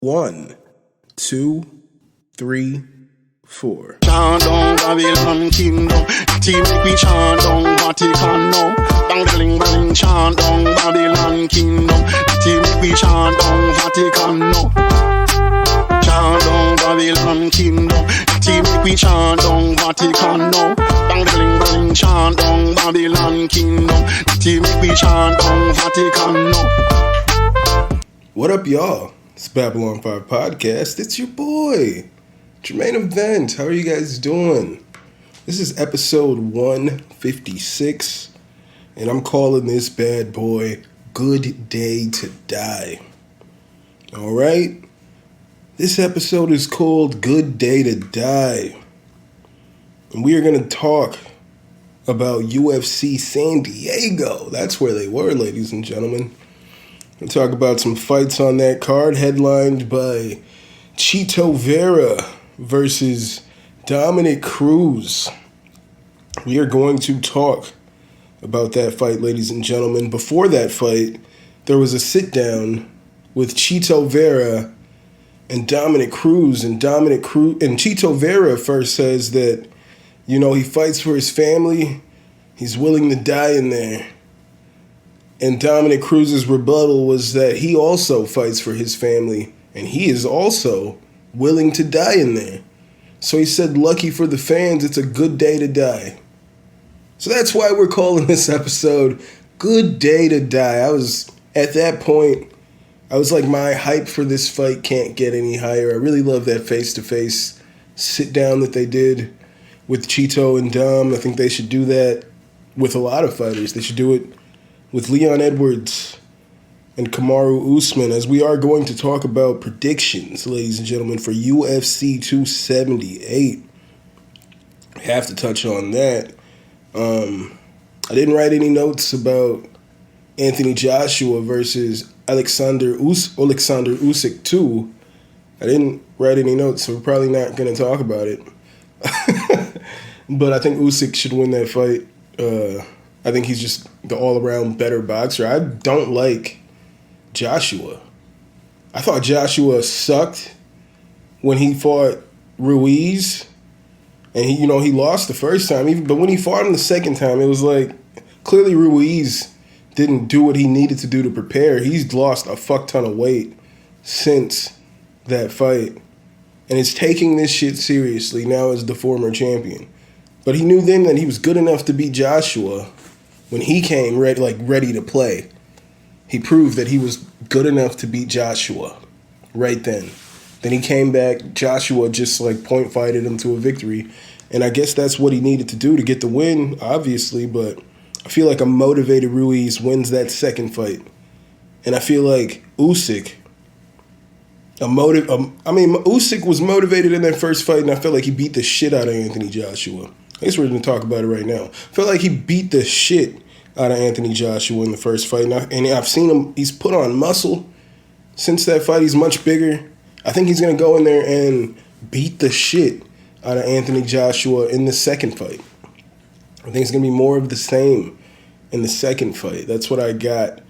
1, 2, 3, 4. Chant down Babylon kingdom, team make we chant down Vatican now. Bang bling bling, chant down Babylon kingdom, team make we chant down Vatican now. Chant down Babylon kingdom, team make we chant down Vatican now. Bang bling bling, chant down Babylon kingdom, team make we chant down Vatican now. What up, y'all? It's Babylon 5 Podcast. It's your boy, Jermaine Event. How are you guys doing? This is episode 156, and I'm calling this bad boy Good Day to Die. Alright? This episode is called Good Day to Die. And we are going to talk about UFC San Diego. That's where they were, ladies and gentlemen. We'll talk about some fights on that card, headlined by Chito Vera versus Dominic Cruz. We are going to talk about that fight, ladies and gentlemen. Before that fight, there was a sit-down with Chito Vera and Dominic Cruz. And Chito Vera first says that, he fights for his family. He's willing to die in there. And Dominic Cruz's rebuttal was that he also fights for his family, and he is also willing to die in there. So he said, lucky for the fans, it's a good day to die. So that's why we're calling this episode Good Day to Die. At that point, I was like, my hype for this fight can't get any higher. I really love that face-to-face sit-down that they did with Chito and Dom. I think they should do that with a lot of fighters. They should do it with Leon Edwards and Kamaru Usman, as we are going to talk about predictions, ladies and gentlemen, for UFC 278. I have to touch on that. I didn't write any notes about Anthony Joshua versus Alexander Usyk 2. I didn't write any notes, so we're probably not going to talk about it. But I think Usyk should win that fight. I think he's just the all-around better boxer. I don't like Joshua. I thought Joshua sucked when he fought Ruiz. And he lost the first time. But when he fought him the second time, it was like, clearly Ruiz didn't do what he needed to do to prepare. He's lost a fuck ton of weight since that fight. And is taking this shit seriously now as the former champion. But he knew then that he was good enough to beat Joshua when he came ready to play. He proved that he was good enough to beat Joshua right then. Then he came back, Joshua just point fighted him to a victory. And I guess that's what he needed to do to get the win, obviously, but I feel like a motivated Ruiz wins that second fight. And I feel like Usyk, Usyk was motivated in that first fight, and I felt like he beat the shit out of Anthony Joshua. I guess we're going to talk about it right now. I felt like he beat the shit out of Anthony Joshua in the first fight. And I've seen him, he's put on muscle since that fight. He's much bigger. I think he's going to go in there and beat the shit out of Anthony Joshua in the second fight. I think it's going to be more of the same in the second fight. That's what I got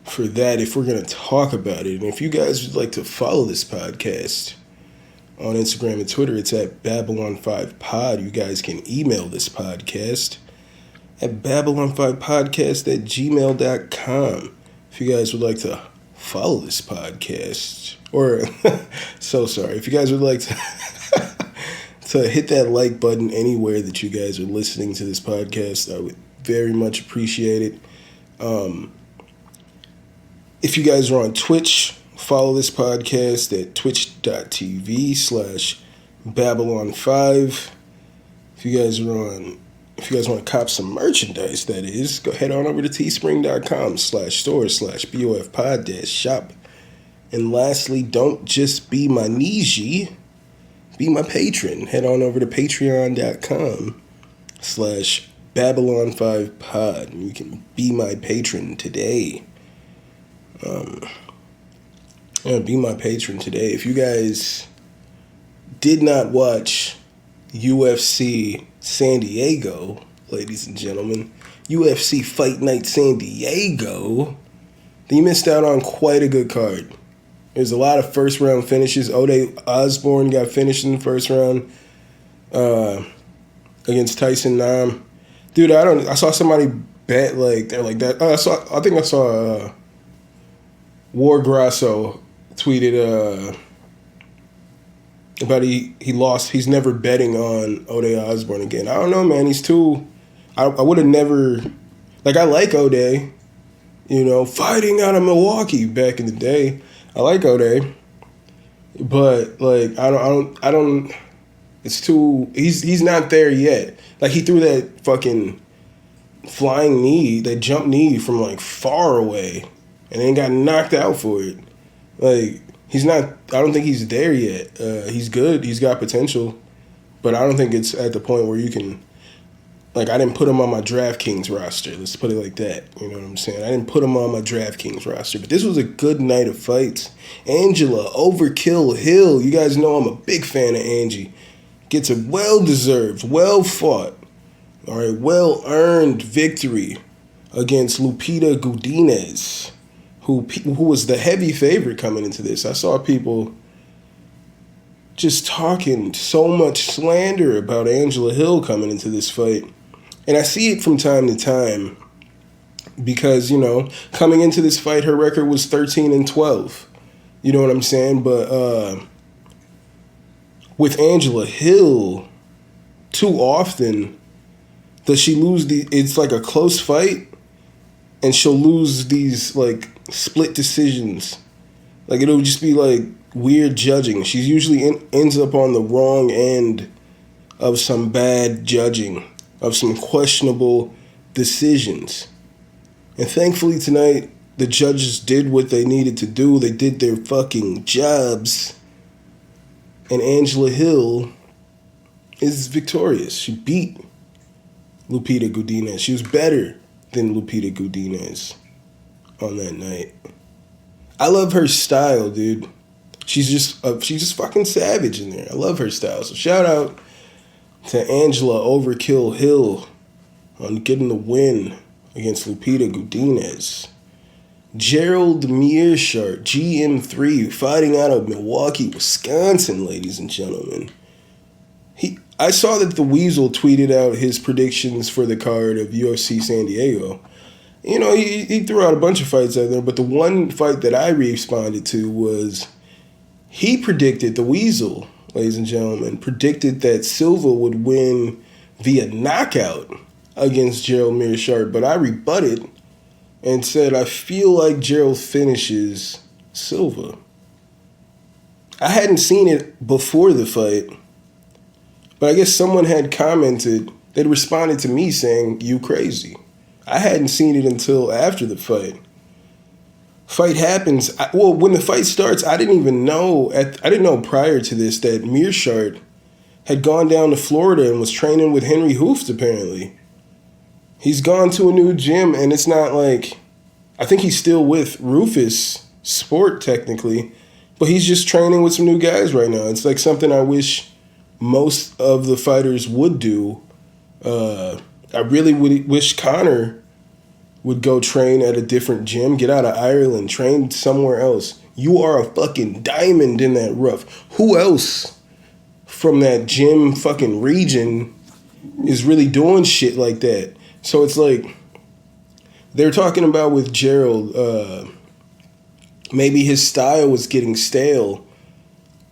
for that if we're going to talk about it. And if you guys would like to follow this podcast on Instagram and Twitter, it's at Babylon5Pod. You guys can email this podcast at Babylon5Podcast@gmail.com. If you guys would like to follow this podcast, or if you guys would like to to hit that like button anywhere that you guys are listening to this podcast, I would very much appreciate it. If you guys are on Twitch, follow this podcast at twitch.tv/Babylon5. If you guys want to cop some merchandise, that is, go head on over to teespring.com/store/BOFpod-shop. And lastly, don't just be my Niji, be my patron. Head on over to patreon.com/Babylon5Pod. You can be my patron today. Be my patron today. If you guys did not watch UFC San Diego, ladies and gentlemen, UFC Fight Night San Diego, then you missed out on quite a good card. There's a lot of first round finishes. Ode Osborne got finished in the first round against Tyson Nam. Dude, I saw somebody bet they're like that. I think I saw War Grasso tweeted about he lost. He's never betting on Ode Osborne again. I don't know, man. He's too. I would have never. I like Ode, fighting out of Milwaukee back in the day. I like Ode, but I don't. It's too. He's not there yet. He threw that fucking flying knee, that jump knee from far away, and then got knocked out for it. He's not. I don't think he's there yet. He's good. He's got potential, but I don't think it's at the point where you can. I didn't put him on my DraftKings roster. Let's put it like that. You know what I'm saying? I didn't put him on my DraftKings roster, but this was a good night of fights. Angela Overkill Hill. You guys know I'm a big fan of Angie. Gets a well-deserved, well-fought, all right, well-earned victory against Lupita Godinez, who was the heavy favorite coming into this. I saw people just talking so much slander about Angela Hill coming into this fight. And I see it from time to time because, coming into this fight, her record was 13-12. You know what I'm saying? But with Angela Hill, too often does she lose it's like a close fight and she'll lose these split decisions. It'll just be weird judging. She usually ends up on the wrong end of some bad judging, of some questionable decisions. And thankfully tonight, the judges did what they needed to do. They did their fucking jobs. And Angela Hill is victorious. She beat Lupita Godinez. She was better than Lupita Godinez on that night. I love her style, dude. She's just fucking savage in there. I love her style. So shout out to Angela Overkill Hill on getting the win against Lupita Godinez. Gerald Mearshart, GM3, fighting out of Milwaukee, Wisconsin, ladies and gentlemen. I saw that the Weasel tweeted out his predictions for the card of UFC San Diego. He threw out a bunch of fights out there, but the one fight that I responded to was he predicted, the Weasel, ladies and gentlemen, predicted that Silva would win via knockout against Gerald Mearshart, but I rebutted and said I feel like Gerald finishes Silva. I hadn't seen it before the fight, but I guess someone had commented, they'd responded to me saying, "You crazy." I hadn't seen it until after the fight. Fight happens. When the fight starts, I didn't even know. I didn't know prior to this that Mearshart had gone down to Florida and was training with Henry Hooft. Apparently, he's gone to a new gym, and it's not I think he's still with Rufus Sport technically, but he's just training with some new guys right now. It's something I wish most of the fighters would do. I really wish Conor would go train at a different gym, get out of Ireland, train somewhere else. You are a fucking diamond in that rough. Who else from that gym fucking region is really doing shit like that? So it's they're talking about with Gerald, maybe his style was getting stale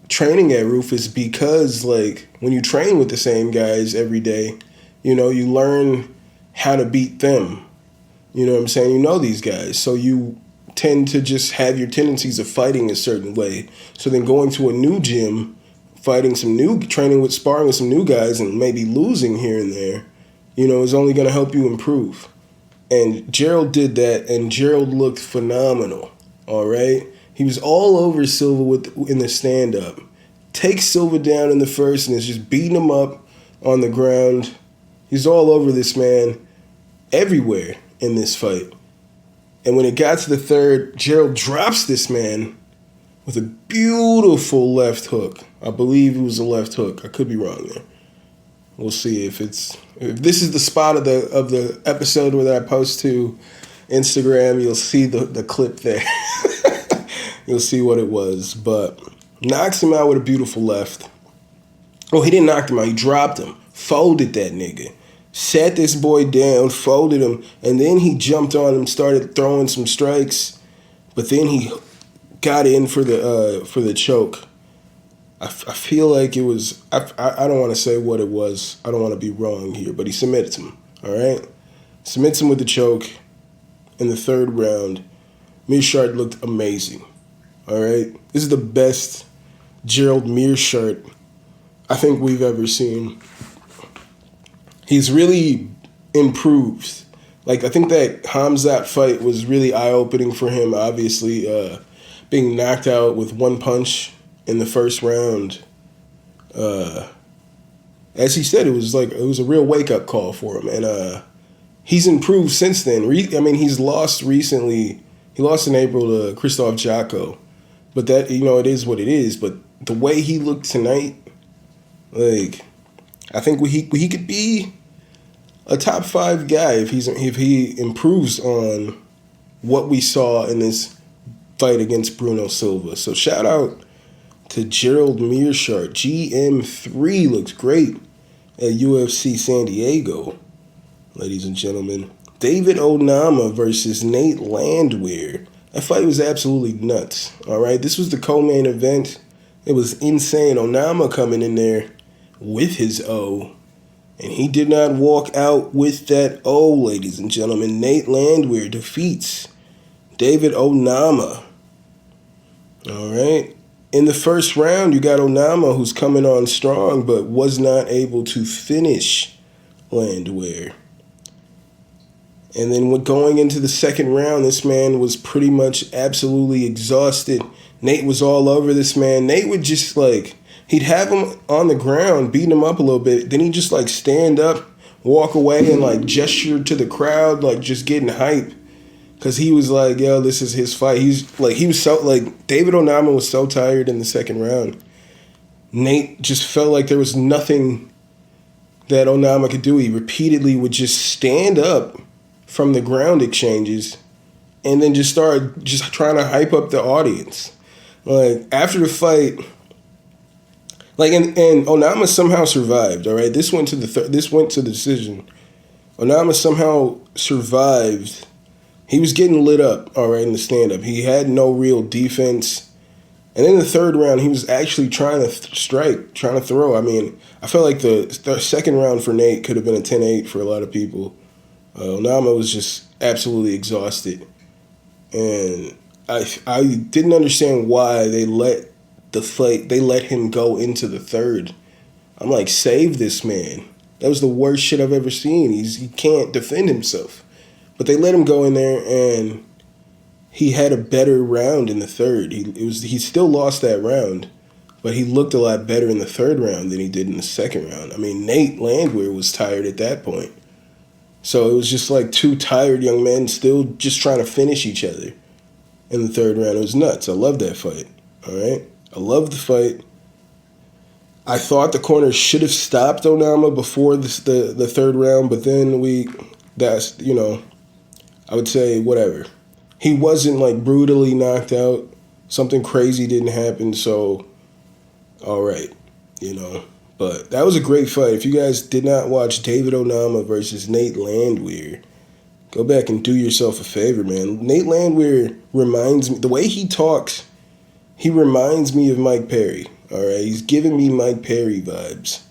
training at Rufus because when you train with the same guys every day, you learn how to beat them. You know what I'm saying? You know these guys. So you tend to just have your tendencies of fighting a certain way. So then going to a new gym, sparring with some new guys and maybe losing here and there, is only going to help you improve. And Gerald did that, and Gerald looked phenomenal, all right? He was all over Silva in the stand-up. Takes Silva down in the first and is just beating him up on the ground. He's all over this man everywhere in this fight. And when it got to the third, Gerald drops this man with a beautiful left hook. I believe it was a left hook. I could be wrong there. We'll see if this is the spot of the episode where I post to Instagram. You'll see the clip there. You'll see what it was. But knocks him out with a beautiful left. Oh, he didn't knock him out. He dropped him. Folded that nigga. Sat this boy down, folded him, and then he jumped on him, started throwing some strikes. But then he got in for the choke. I feel like it was, I don't want to say what it was. I don't want to be wrong here, but he submits him, all right? Submits him with the choke in the third round. Mearshart looked amazing, all right? This is the best Gerald Mearshart I think we've ever seen. He's really improved. Like, I think that Hamzat fight was really eye-opening for him, obviously, being knocked out with one punch in the first round. As he said, it was a real wake-up call for him, and he's improved since then. He's lost recently. He lost in April to Krzysztof Jotko, but that, it is what it is. But the way he looked tonight, like, I think he could be a top 5 guy if he improves on what we saw in this fight against Bruno Silva. So shout out to Gerald Mearshart. GM3 looks great at UFC San Diego, ladies and gentlemen. David Onama versus Nate Landwehr. That fight was absolutely nuts, all right? This was the co-main event. It was insane. Onama coming in there with his O, and he did not walk out with that O, ladies and gentlemen. Nate Landwehr defeats David Onama, all right? In the first round, you got Onama, who's coming on strong, but was not able to finish Landwehr. And then going into the second round, this man was pretty much absolutely exhausted. Nate was all over this man. Nate would just, he'd have him on the ground, beating him up a little bit. Then he'd just, stand up, walk away, and, gesture to the crowd, just getting hype. Because he was like, yo, this is his fight. David Onama was so tired in the second round. Nate just felt like there was nothing that Onama could do. He repeatedly would just stand up from the ground exchanges and then just start just trying to hype up the audience. After the fight, and Onama somehow survived, all right? This went to the decision. Onama somehow survived. He was getting lit up, all right, in the stand-up. He had no real defense. And in the third round, he was actually trying to strike, trying to throw. I felt like the second round for Nate could have been a 10-8 for a lot of people. Onama was just absolutely exhausted. And I didn't understand why they let him go into the third. I'm like, save this man. That was the worst shit I've ever seen. He can't defend himself. But they let him go in there, and he had a better round in the third. He still lost that round, but he looked a lot better in the third round than he did in the second round. Nate Landwehr was tired at that point. So it was just two tired young men still just trying to finish each other in the third round. It was nuts. I love that fight, all right? I love the fight. I thought the corner should have stopped Onama before the third round, but then I would say whatever. He wasn't brutally knocked out. Something crazy didn't happen, so all right, But that was a great fight. If you guys did not watch David Onama versus Nate Landwehr, go back and do yourself a favor, man. Nate Landwehr reminds me, the way he talks, he reminds me of Mike Perry, all right? He's giving me Mike Perry vibes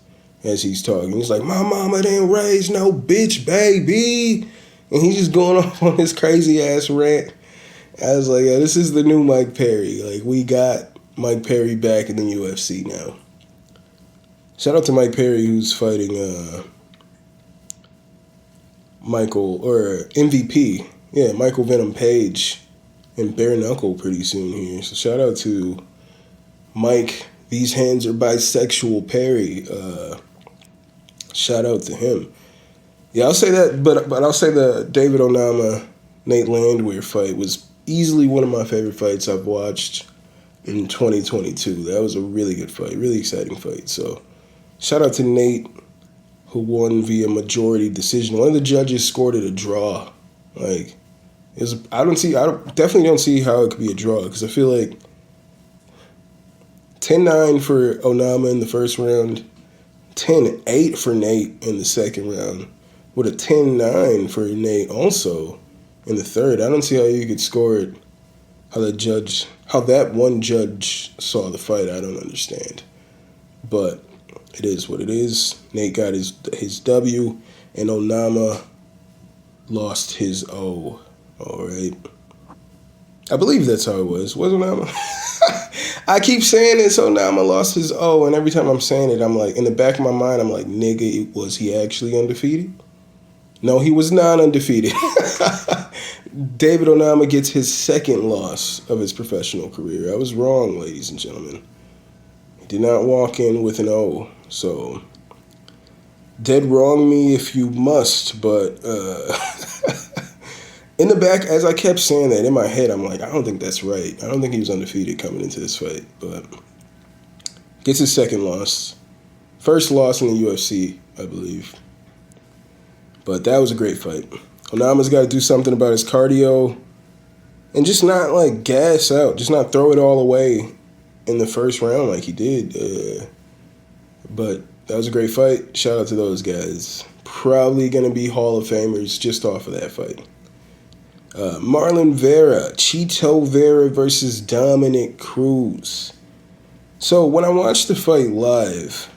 as he's talking. He's like, my mama didn't raise no bitch, baby. And he's just going off on this crazy-ass rant. I was like, yeah, this is the new Mike Perry. We got Mike Perry back in the UFC now. Shout out to Mike Perry, who's fighting MVP. Yeah, Michael Venom Page and Bare Knuckle pretty soon here. So shout out to Mike, these hands are bisexual Perry. Shout out to him. Yeah, I'll say that, but I'll say the David Onama, Nate Landwehr fight was easily one of my favorite fights I've watched in 2022. That was a really good fight, really exciting fight. So shout out to Nate, who won via majority decision. One of the judges scored it a draw. I definitely don't see how it could be a draw, because I feel like 10-9 for Onama in the first round. 10-8 for Nate in the second round. With a 10-9 for Nate also in the third. I don't see how you could score it. How that one judge saw the fight, I don't understand. But it is what it is. Nate got his W, and Onama lost his O. All right. I believe that's how it was. Was Onama? I keep saying it, so now lost his O, and every time I'm saying it, I'm like, in the back of my mind, I'm like, nigga, was he actually undefeated? No, he was not undefeated. David Onama gets his second loss of his professional career. I was wrong, ladies and gentlemen. He did not walk in with an O, so dead wrong me if you must, but in the back, as I kept saying that, in my head, I'm like, I don't think that's right. I don't think he was undefeated coming into this fight. But gets his second loss. First loss in the UFC, I believe. But that was a great fight. Onama's got to do something about his cardio. And just not, like, gas out. Just not throw it all away in the first round like he did. But that was a great fight. Shout out to those guys. Probably going to be Hall of Famers just off of that fight. Marlon Vera, Chito Vera versus Dominic Cruz. So when I watched the fight live,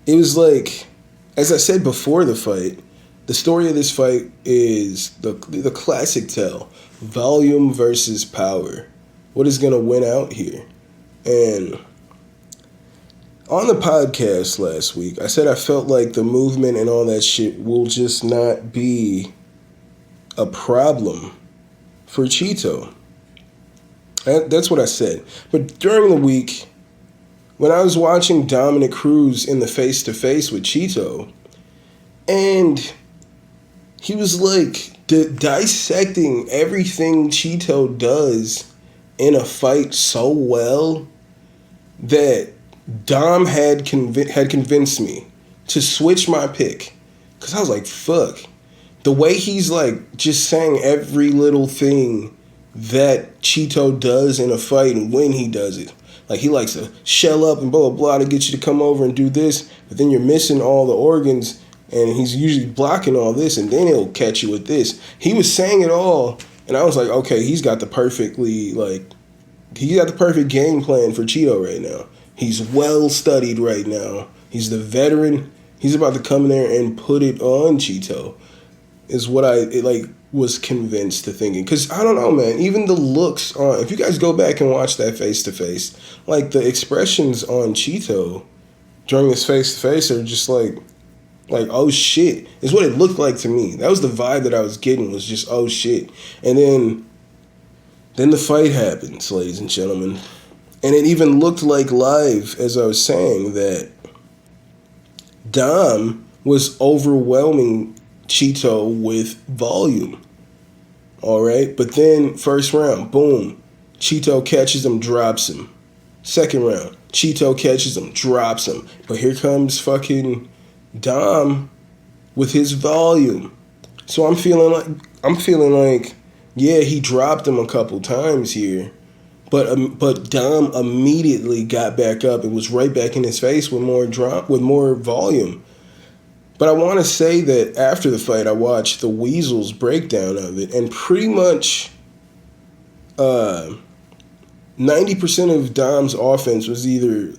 it was like, as I said before the fight, the story of this fight is the classic tale, volume versus power. What is going to win out here? And on the podcast last week, I said I felt like the movement and all that shit will just not be a problem for Chito. That's what I said. But during the week, when I was watching Dominic Cruz in the face-to-face with Chito, and he was like dissecting everything Chito does in a fight so well that Dom had convinced me to switch my pick. Because I was like, fuck. The way he's like just saying every little thing that Chito does in a fight and when he does it. Like he likes to shell up and blah, blah, blah to get you to come over and do this. But then you're missing all the organs and he's usually blocking all this and then he'll catch you with this. He was saying it all and I was like, okay, he's got the perfect game plan for Chito right now. He's well studied right now. He's the veteran. He's about to come in there and put it on Chito. Is what I was convinced to thinking. Because I don't know, man. Even the looks on, if you guys go back and watch that face-to-face, like the expressions on Chito during this face-to-face are just like, oh shit, is what it looked like to me. That was the vibe that I was getting, was just, oh shit. And then the fight happens, ladies and gentlemen. And it even looked like live, as I was saying, that Dom was overwhelming Chito with volume. All right? But then, first round, boom. Chito catches him, drops him. Second round, Chito catches him, drops him. But here comes fucking Dom with his volume. So I'm feeling like, yeah, he dropped him a couple times here. But Dom immediately got back up and was right back in his face with more volume. But I want to say that after the fight, I watched the Weasel's breakdown of it, and pretty much 90% of Dom's offense was either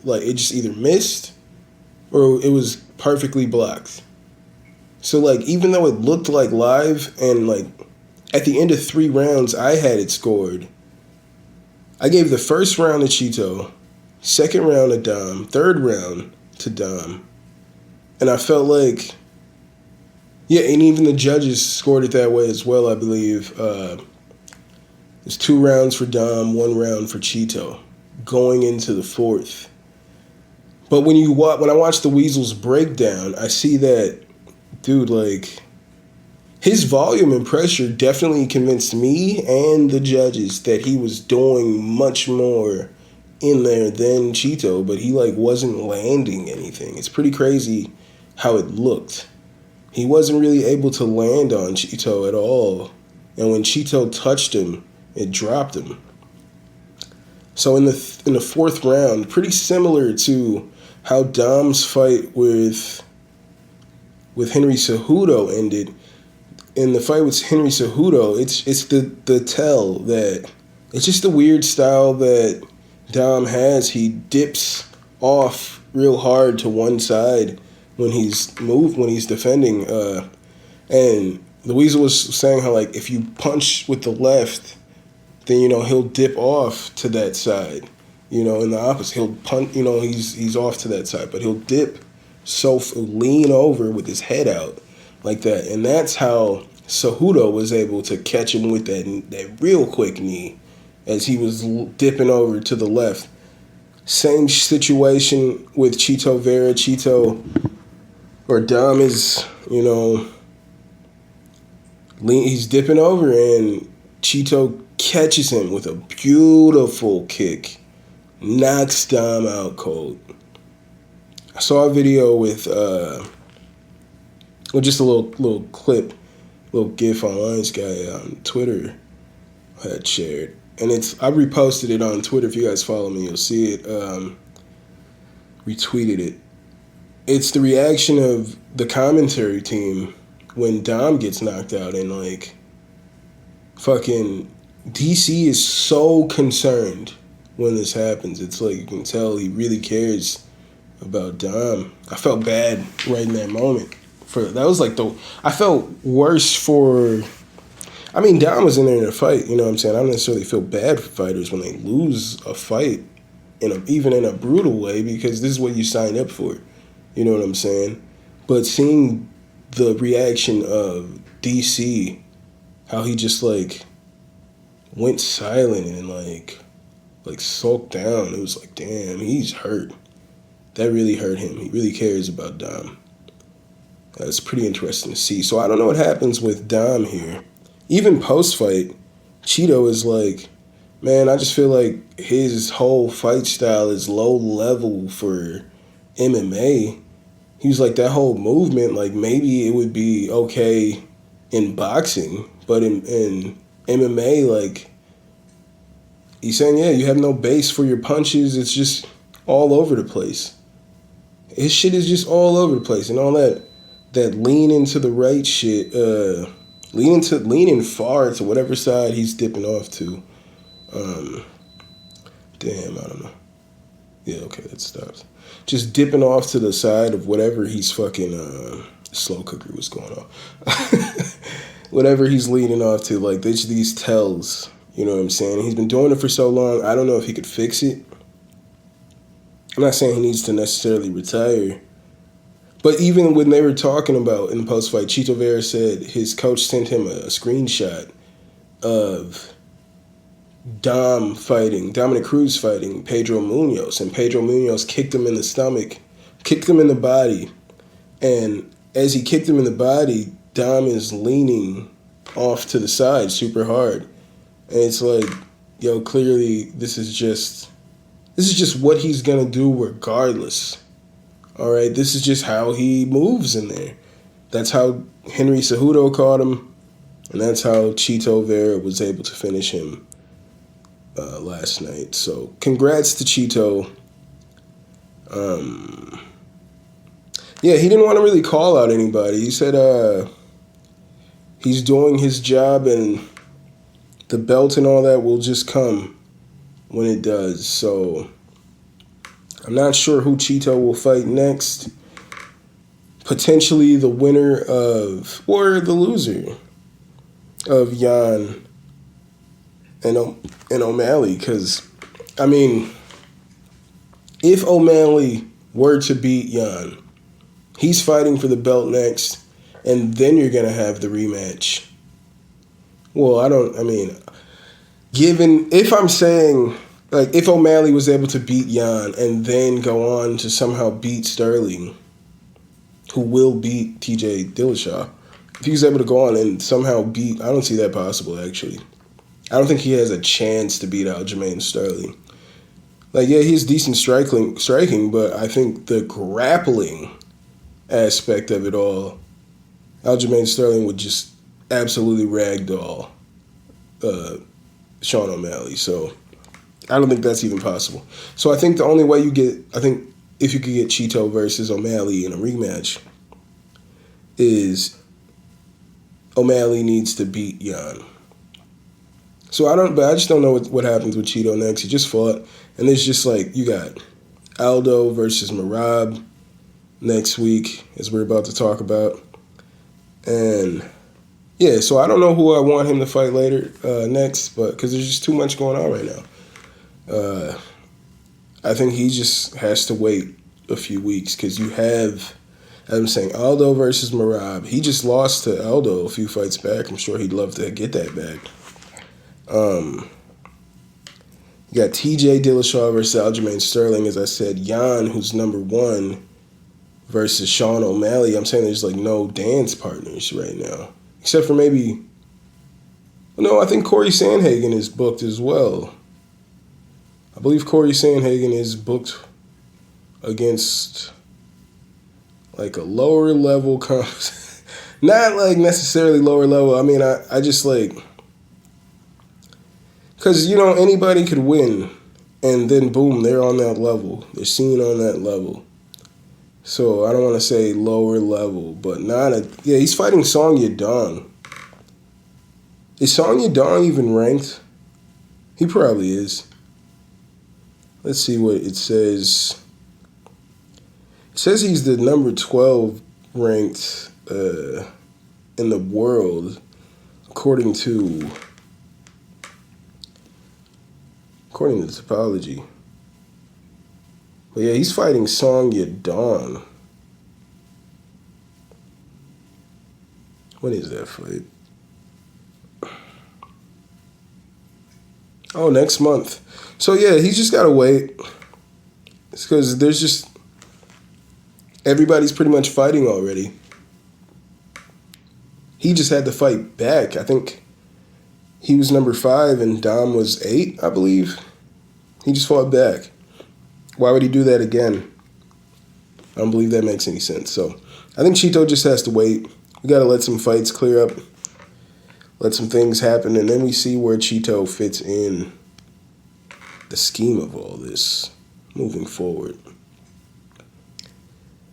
missed or it was perfectly blocked. So like even though it looked like live and like at the end of 3 rounds I had it scored, I gave the first round to Chito, second round to Dom, third round to Dom. And I felt like, yeah, and even the judges scored it that way as well, I believe. There's 2 rounds for Dom, 1 round for Chito, going into the 4th. But when I watch the Weasel's breakdown, I see that, dude, like, his volume and pressure definitely convinced me and the judges that he was doing much more in there than Chito, but he like wasn't landing anything. It's pretty crazy how it looked. He wasn't really able to land on Chito at all. And when Chito touched him, it dropped him. So in the fourth round, pretty similar to how Dom's fight with Henry Cejudo ended. In the fight with Henry Cejudo, it's the tell that it's just the weird style that Dom has. He dips off real hard to one side when he's defending. And the Weasel was saying how, like, if you punch with the left, then, you know, he'll dip off to that side. You know, in the opposite, he'll punch. You know, he's off to that side, but he'll dip, lean over with his head out like that, and that's how Cejudo was able to catch him with that real quick knee as he was dipping over to the left. Same situation with Chito Vera. Dom is, you know, he's dipping over, and Chito catches him with a beautiful kick. Knocks Dom out cold. I saw a video with, just a little clip, little GIF online. This guy on Twitter had shared, and I reposted it on Twitter. If you guys follow me, you'll see it. Retweeted it. It's the reaction of the commentary team when Dom gets knocked out, and like, fucking DC is so concerned when this happens. It's like you can tell he really cares about Dom. I felt bad right in that moment. I felt worse for. I mean, Dom was in there in a fight. You know what I'm saying? I don't necessarily feel bad for fighters when they lose a fight, even in a brutal way, because this is what you signed up for. You know what I'm saying? But seeing the reaction of DC, how he just like went silent and like sulked down. It was like, damn, he's hurt. That really hurt him. He really cares about Dom. That's pretty interesting to see. So I don't know what happens with Dom here. Even post-fight, Chito is like, man, I just feel like his whole fight style is low level for MMA. He was like, that whole movement, like, maybe it would be okay in boxing, but in MMA, like, he's saying, yeah, you have no base for your punches. It's just all over the place. His shit is just all over the place, and all that lean into the right shit, leaning far to whatever side he's dipping off to. Damn, I don't know. Yeah, okay, that stops. Just dipping off to the side of whatever he's fucking slow cooker was going on. Whatever he's leaning off to, like, there's these tells. You know what I'm saying? He's been doing it for so long. I don't know if he could fix it. I'm not saying he needs to necessarily retire. But even when they were talking about in the post-fight, Chito Vera said his coach sent him a screenshot of Dominic Cruz fighting Pedro Munoz, and Pedro Munoz kicked him in the stomach, kicked him in the body, and as he kicked him in the body, Dom is leaning off to the side super hard, and it's like, yo, clearly this is just what he's gonna do regardless. All right, this is just how he moves in there. That's how Henry Cejudo caught him, and that's how Chito Vera was able to finish him last night. So congrats to Chito. Yeah, he didn't want to really call out anybody. He said he's doing his job, and the belt and all that will just come when it does. So I'm not sure who Chito will fight next. Potentially the winner of, or the loser of Yan and O'Malley. Because, I mean, if O'Malley were to beat Yan, he's fighting for the belt next, and then you're going to have the rematch. Well, if I'm saying, like, if O'Malley was able to beat Yan and then go on to somehow beat Sterling, who will beat TJ Dillashaw, if he's able to go on and somehow beat, I don't see that possible, actually. I don't think he has a chance to beat out Jermaine Sterling. Like, yeah, he's decent striking, but I think the grappling aspect of it all, Aljamain Sterling would just absolutely ragdoll Sean O'Malley. So I don't think that's even possible. So I think the only way if you could get Cheeto versus O'Malley in a rematch is O'Malley needs to beat Jan. So I just don't know what happens with Cheeto next. He just fought, and it's just like you got Aldo versus Merab next week, as we're about to talk about, and yeah. So I don't know who I want him to fight later next, but because there's just too much going on right now. I think he just has to wait a few weeks because you have, as I'm saying, Aldo versus Merab. He just lost to Aldo a few fights back. I'm sure he'd love to get that back. You got TJ Dillashaw versus Aljamain Sterling, as I said. Jan, who's number 1, versus Sean O'Malley. I'm saying there's like no dance partners right now. Except for maybe... No, I think Corey Sandhagen is booked as well. I believe Corey Sandhagen is booked against like a lower level... Not like necessarily lower level. I mean, I just like... Because, anybody could win, and then boom, they're on that level. They're seen on that level. So I don't want to say lower level, but yeah, he's fighting Song Yadong. Is Song Yadong even ranked? He probably is. Let's see what it says. It says he's the number 12 ranked in the world, according to the topology. But yeah, he's fighting Song Yadong. When is that fight? Oh, next month. So yeah, he's just gotta wait. It's because there's just... Everybody's pretty much fighting already. He just had to fight back. I think he was number 5 and Dom was 8, I believe. He just fought back. Why would he do that again? I don't believe that makes any sense. So I think Cheeto just has to wait. We got to let some fights clear up, let some things happen, and then we see where Cheeto fits in the scheme of all this moving forward.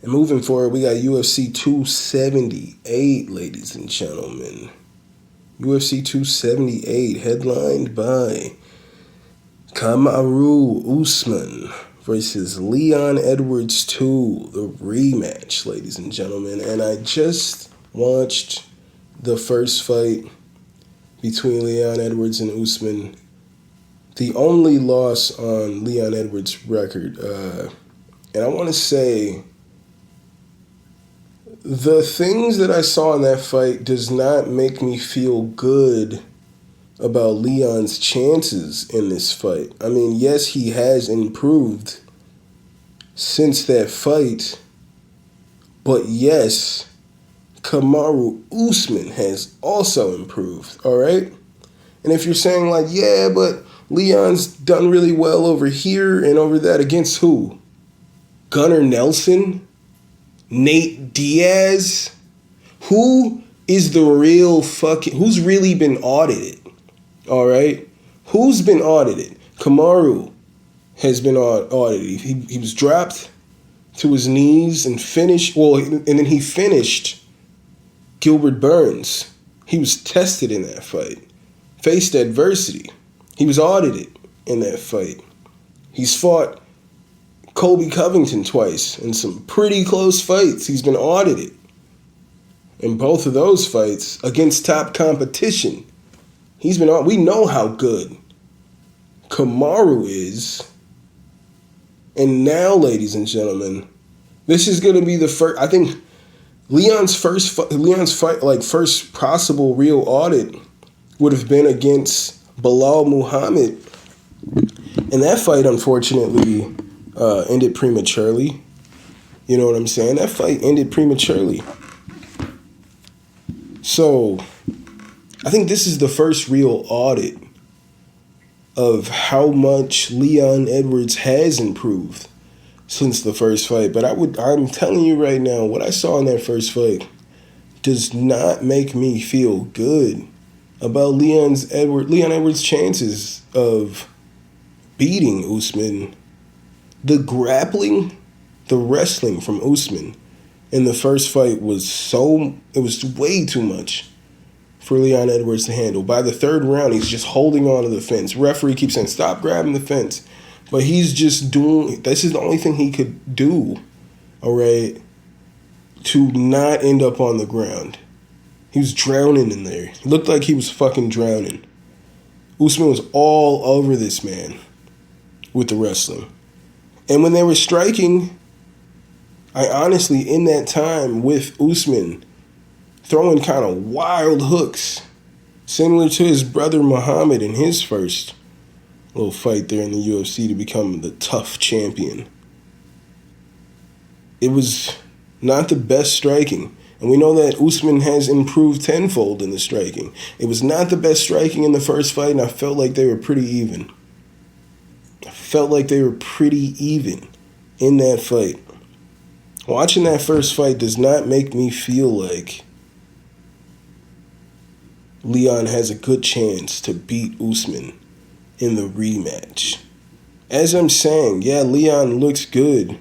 And moving forward, we got UFC 278, ladies and gentlemen. UFC 278, headlined by Kamaru Usman versus Leon Edwards 2, the rematch, ladies and gentlemen. And I just watched the first fight between Leon Edwards and Usman. The only loss on Leon Edwards' record. And I want to say the things that I saw in that fight does not make me feel good about Leon's chances in this fight. I mean, yes, he has improved since that fight, but yes, Kamaru Usman has also improved, all right? And if you're saying like, yeah, but Leon's done really well over here and over that, against who? Gunnar Nelson? Nate Diaz? Who is the real who's really been audited? All right? Who's been audited? Kamaru has been audited. He was dropped to his knees and finished, and then he finished Gilbert Burns. He was tested in that fight, faced adversity. He was audited in that fight. He's fought Colby Covington twice in some pretty close fights. He's been audited in both of those fights against top competition. We know how good Kamaru is. And now, ladies and gentlemen, this is going to be the first, I think Leon's first possible real audit would have been against Bilal Muhammad. And that fight, unfortunately, ended prematurely. You know what I'm saying? That fight ended prematurely. So I think this is the first real audit of how much Leon Edwards has improved since the first fight. But I'm telling you right now, what I saw in that first fight does not make me feel good about Leon Edwards' chances of beating Usman, the grappling, the wrestling from Usman in the first fight was way too much for Leon Edwards to handle. By the third round, he's just holding on to the fence. Referee keeps saying, stop grabbing the fence. But he's just this is the only thing he could do, all right, to not end up on the ground. He was drowning in there. It looked like he was fucking drowning. Usman was all over this man with the wrestling. And when they were striking, I honestly, in that time with Usman, throwing kind of wild hooks, similar to his brother Muhammad in his first little fight there in the UFC to become the tough champion. It was not the best striking. And we know that Usman has improved tenfold in the striking. It was not the best striking in the first fight, and I felt like they were pretty even. In that fight. Watching that first fight does not make me feel like Leon has a good chance to beat Usman in the rematch. As I'm saying, yeah, Leon looks good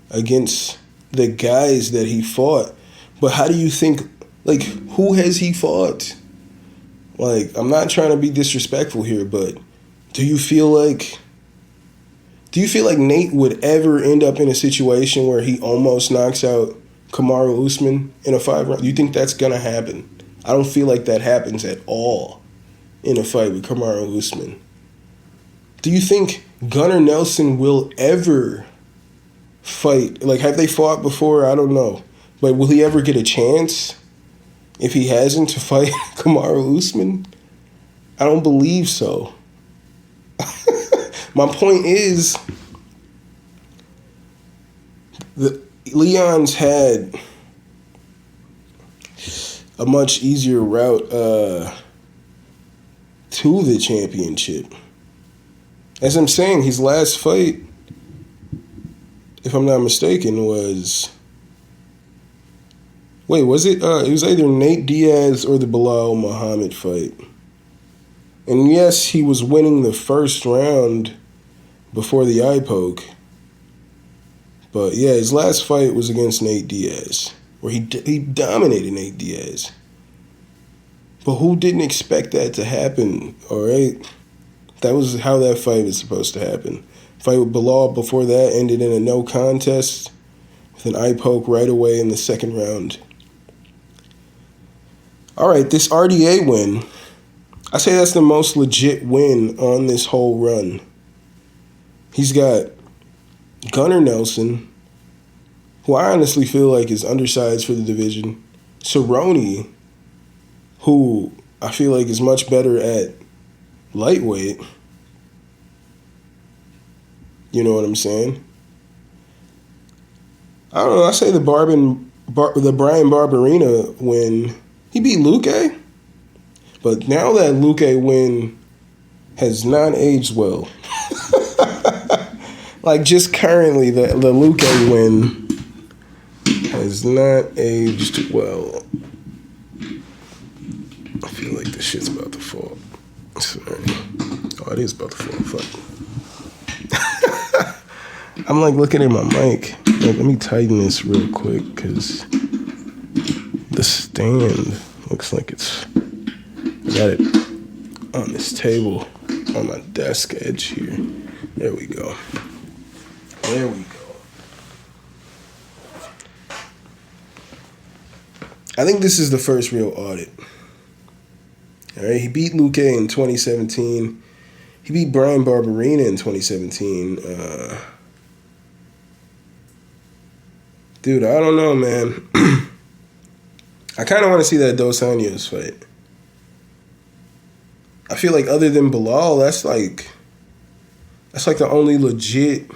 against the guys that he fought. But how do you think, like, who has he fought? Like, I'm not trying to be disrespectful here, but do you feel like Nate would ever end up in a situation where he almost knocks out Kamaru Usman in a 5-round? Do you think that's going to happen? I don't feel like that happens at all in a fight with Kamaru Usman. Do you think Gunnar Nelson will ever fight? Like, have they fought before? I don't know. But will he ever get a chance, if he hasn't, to fight Kamaru Usman? I don't believe so. My point is, Leon's had a much easier route to the championship. As I'm saying, his last fight, if I'm not mistaken, was it was either Nate Diaz or the Bilal Muhammad fight. And yes, he was winning the first round before the eye poke. But yeah, his last fight was against Nate Diaz, where he dominated Nate Diaz. But who didn't expect that to happen, all right? That was how that fight was supposed to happen. Fight with Bilal before that ended in a no contest with an eye poke right away in the second round. All right, this RDA win, I say that's the most legit win on this whole run. He's got Gunnar Nelson, who I honestly feel like is undersized for the division. Cerrone, who I feel like is much better at lightweight. You know what I'm saying? I don't know. I say the Brian Barberena win. He beat Luque, but now that Luque win has not aged well. Like, just currently, the Luque win has not aged well. I feel like this shit's about to fall. Sorry. Oh, it is about to fall. Fuck. I'm like looking at my mic. Like, let me tighten this real quick because the stand looks like I got it on this table on my desk edge here. There we go. I think this is the first real audit. All right, he beat Luque in 2017. He beat Brian Barberena in 2017. Dude, I don't know, man. I kind of want to see that Dos Anjos fight. I feel like other than Bilal, that's like the only legit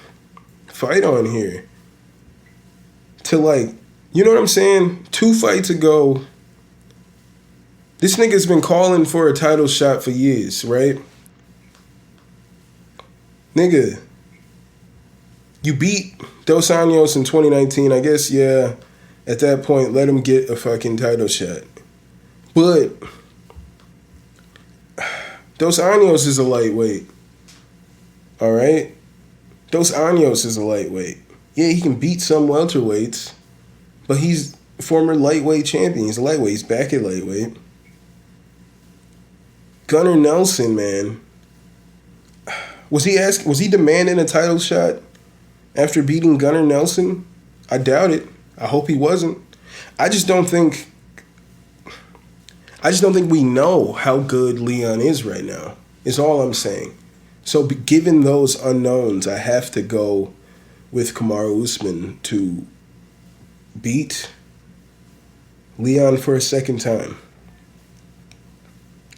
fight on here. To, like, you know what I'm saying? 2 fights ago, this nigga's been calling for a title shot for years, right? Nigga, you beat Dos Anjos in 2019. I guess, yeah, at that point, let him get a fucking title shot. But Dos Anjos is a lightweight. All right? Dos Anjos is a lightweight. Yeah, he can beat some welterweights, but he's a former lightweight champion. He's a lightweight. He's back at lightweight. Gunnar Nelson, man. Was he demanding a title shot after beating Gunnar Nelson? I doubt it. I hope he wasn't. I just don't think we know how good Leon is right now. Is all I'm saying. So given those unknowns, I have to go with Kamaru Usman to beat Leon for a second time.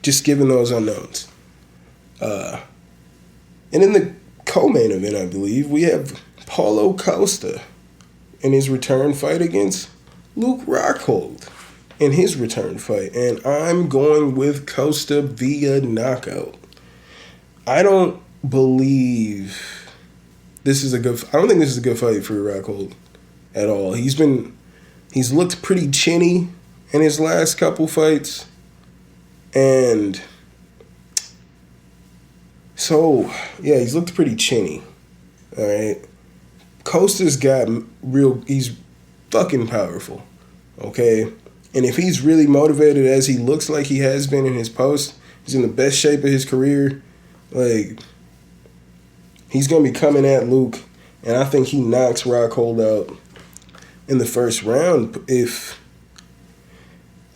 Just given those unknowns. And in the co-main event, I believe, we have Paulo Costa in his return fight against Luke Rockhold in his return fight. And I'm going with Costa via knockout. I don't believe this is a good... I don't think this is a good fight for Rockhold at all. He's looked pretty chinny in his last couple fights. And... so, yeah, he's looked pretty chinny, all right? Costa's got he's fucking powerful, okay? And if he's really motivated as he looks like he has been in his post, he's in the best shape of his career, like, he's going to be coming at Luke, and I think he knocks Rockhold out in the first round if...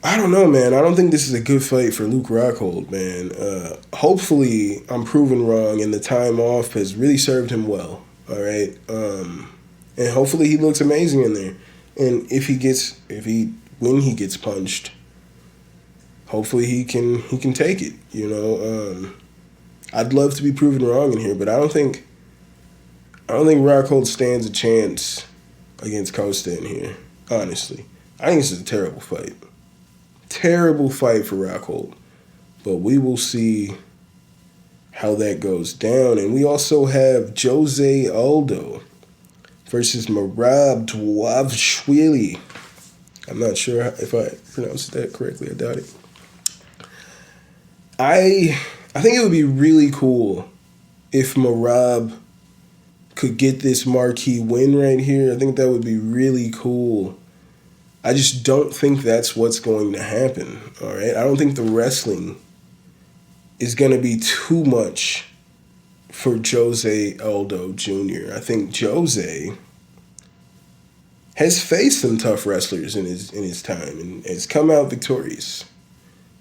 I don't know, man. I don't think this is a good fight for Luke Rockhold, man. Hopefully, I'm proven wrong, and the time off has really served him well. All right, and hopefully he looks amazing in there. And when he gets punched, hopefully he can take it. You know, I'd love to be proven wrong in here, but I don't think Rockhold stands a chance against Costa in here. Honestly, I think this is a terrible fight. Terrible fight for Rockhold. But we will see how that goes down. And we also have Jose Aldo versus Merab Dvalishvili. I'm not sure if I pronounced that correctly. I doubt it. I think it would be really cool if Merab could get this marquee win right here. I think that would be really cool. I just don't think that's what's going to happen, all right? I don't think the wrestling is going to be too much for Jose Aldo Jr. I think Jose has faced some tough wrestlers in his time and has come out victorious.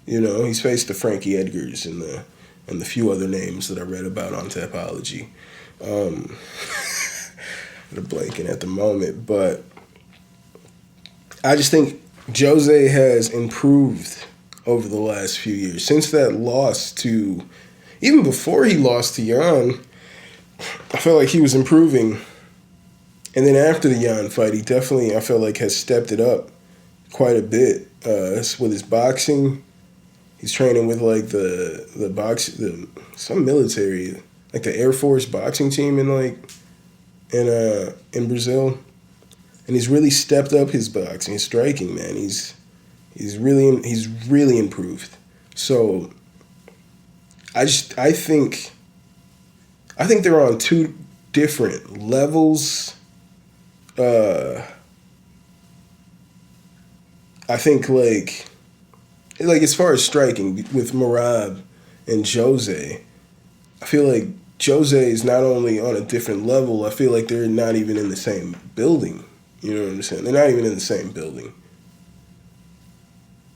You know, he's faced the Frankie Edgars and the few other names that I read about on Tapology. I'm blanking at the moment, but I just think Jose has improved over the last few years. Since that loss to... even before he lost to Jan, I felt like he was improving. And then after the Jan fight, he definitely, I feel like, has stepped it up quite a bit. With his boxing, he's training with, like, some military, like the Air Force boxing team in Brazil. And he's really stepped up his boxing, his striking, man. He's really improved. So I think they're on two different levels. I think like as far as striking with Merab and Jose, I feel like Jose is not only on a different level, I feel like they're not even in the same building. You know what I'm saying? They're not even in the same building.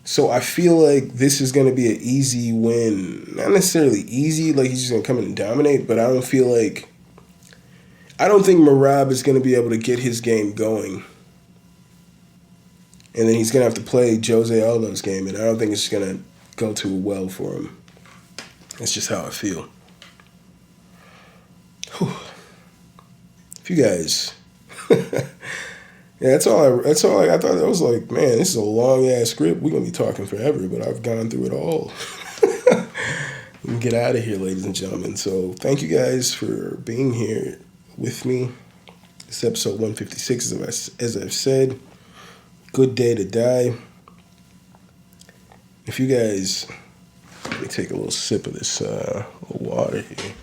So I feel like this is going to be an easy win. Not necessarily easy, like he's just going to come in and dominate, but I don't think Merab is going to be able to get his game going. And then he's going to have to play Jose Aldo's game, and I don't think it's going to go too well for him. That's just how I feel. Whew. If you guys... Yeah, that's all. I thought that was like, man, this is a long ass script. We're gonna be talking forever, but I've gone through it all. We can get out of here, ladies and gentlemen. So thank you guys for being here with me. This episode 156, as I've said. Good day to die. If you guys, let me take a little sip of this water here.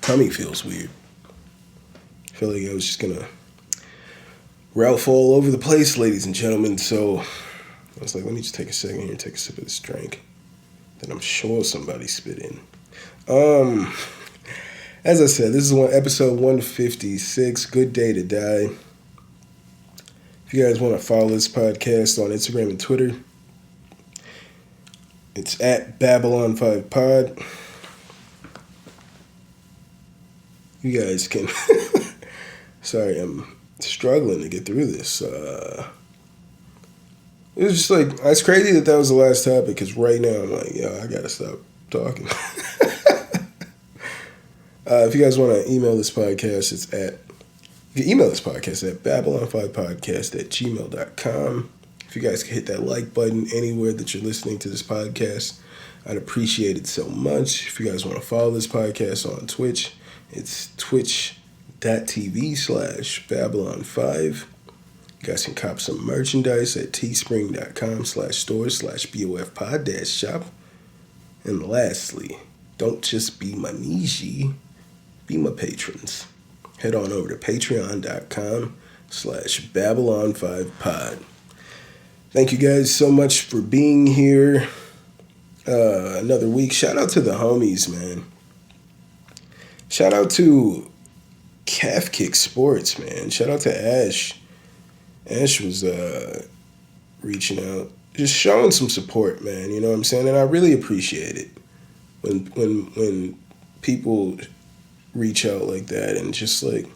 tummy feels weird. I feel like I was just gonna Ralph all over the place, ladies and gentlemen. So I was like, let me just take a second here and take a sip of this drink that I'm sure somebody spit in. As I said, this is episode 156, Good Day to Die. If you guys want to follow this podcast on Instagram and Twitter, it's at Babylon5Pod. You guys can... Sorry, I'm struggling to get through this. It was just like, it's crazy that was the last topic, because right now I'm like, yo, I gotta stop talking. If you guys want to email this podcast, you can email this podcast at babylon5podcast@gmail.com. If you guys can hit that like button anywhere that you're listening to this podcast, I'd appreciate it so much. If you guys want to follow this podcast on Twitch, it's twitch.tv/Babylon5. You guys can cop some merchandise at teespring.com/store/BOFpod-shop. And lastly, don't just be my Niji, be my patrons. Head on over to patreon.com/Babylon5Pod. Thank you guys so much for being here. Another week. Shout out to the homies, man. Shout out to Calf Kick Sports, man. Shout out to Ash. Ash was reaching out, just showing some support, man. You know what I'm saying? And I really appreciate it when people reach out like that, and just like,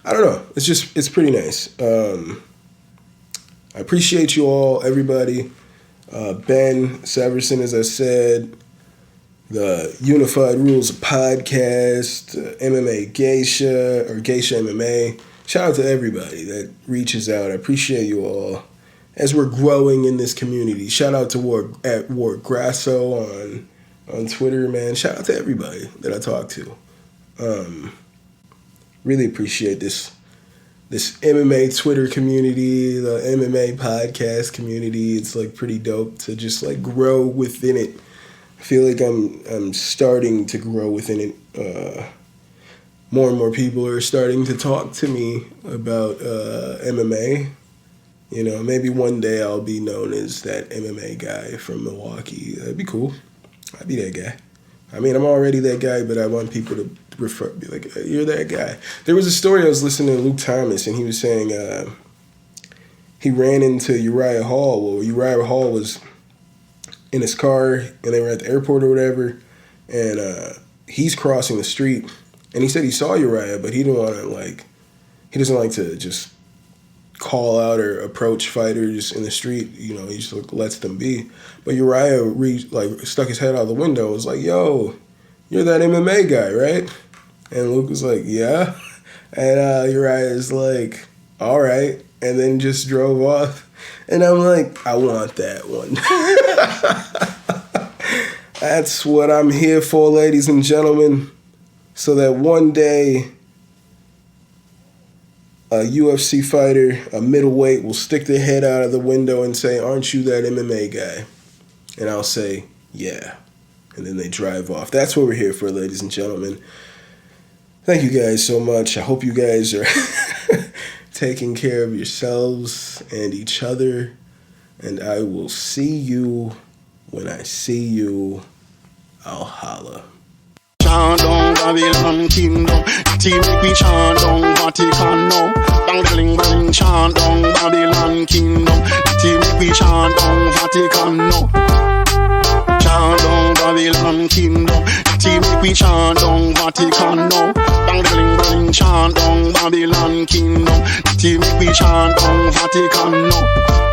I don't know, it's pretty nice. I appreciate you all, everybody. Ben Severson, as I said, the Unified Rules of Podcast, MMA Geisha, or Geisha MMA. Shout out to everybody that reaches out. I appreciate you all as we're growing in this community. Shout out to Ward Grasso on Twitter, man. Shout out to everybody that I talk to. Really appreciate this MMA Twitter community, the MMA podcast community. It's like pretty dope to just like grow within it. I feel like I'm starting to grow within it. More and more people are starting to talk to me about MMA. You know, maybe one day I'll be known as that MMA guy from Milwaukee. That'd be cool. I'd be that guy. I mean, I'm already that guy, but I want people to be like, you're that guy. There was a story I was listening to Luke Thomas, and he was saying he ran into Uriah Hall. Well, Uriah Hall was in his car, and they were at the airport or whatever, and he's crossing the street, and he said he saw Uriah, but he didn't want to, like, he doesn't like to just call out or approach fighters in the street. You know, he just lets them be. But Uriah stuck his head out the window and was like, yo, you're that MMA guy, right? And Luke was like, yeah. And Uriah is like, all right. And then just drove off. And I'm like, I want that one. That's what I'm here for, ladies and gentlemen. So that one day a UFC fighter, a middleweight, will stick their head out of the window and say, aren't you that MMA guy? And I'll say, yeah. And then they drive off. That's what we're here for, ladies and gentlemen. Thank you guys so much. I hope you guys are taking care of yourselves and each other. And I will see you when I see you. I'll holla. Chant down Babylon kingdom, team make we chant down Vatican now. Bang bling chant down Babylon kingdom, team make we chant down Vatican now. Chant down Babylon kingdom, team make we chant down Vatican now. Bang bling chant down Babylon kingdom, team make we chant down Vatican now.